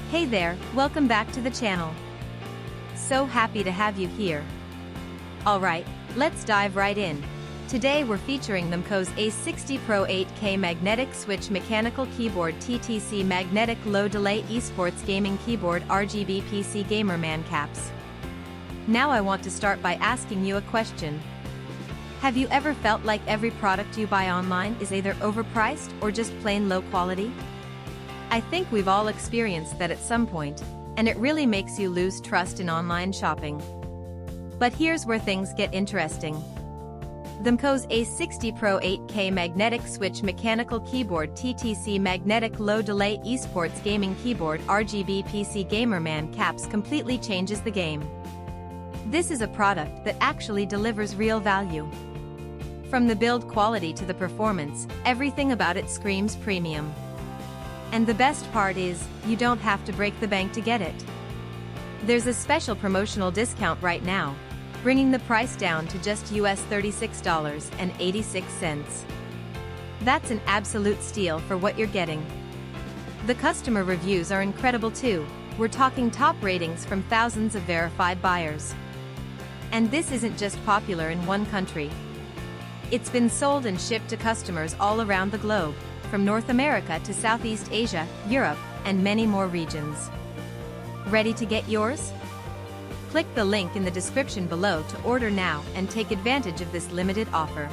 Hey there, welcome back to the channel. So happy to have you here. Alright, let's dive right in. Today we're featuring the Mchose Ace 60 Pro 8K Magnetic Switch Mechanical Keyboard TTC Magnetic Low Delay Esports Gaming Keyboard RGB PC Gamerman Caps. Now I want to start by asking you a question. Have you ever felt like every product you buy online is either overpriced or just plain low quality? I think we've all experienced that at some point, and it really makes you lose trust in online shopping. But here's where things get interesting. The Mchose Ace 60 Pro 8K Magnetic Switch Mechanical Keyboard TTC Magnetic Low Delay Esports Gaming Keyboard RGB PC Gamerman Caps completely changes the game. This is a product that actually delivers real value. From the build quality to the performance, everything about it screams premium. And the best part is, you don't have to break the bank to get it. There's a special promotional discount right now, bringing the price down to just US $36.86. That's an absolute steal for what you're getting. The customer reviews are incredible too. We're talking top ratings from thousands of verified buyers. And this isn't just popular in one country. It's been sold and shipped to customers all around the globe, from North America to Southeast Asia, Europe, and many more regions. Ready to get yours? Click the link in the description below to order now and take advantage of this limited offer.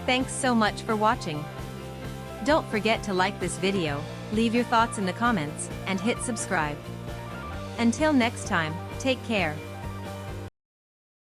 Thanks so much for watching. Don't forget to like this video, leave your thoughts in the comments, and hit subscribe. Until next time, take care.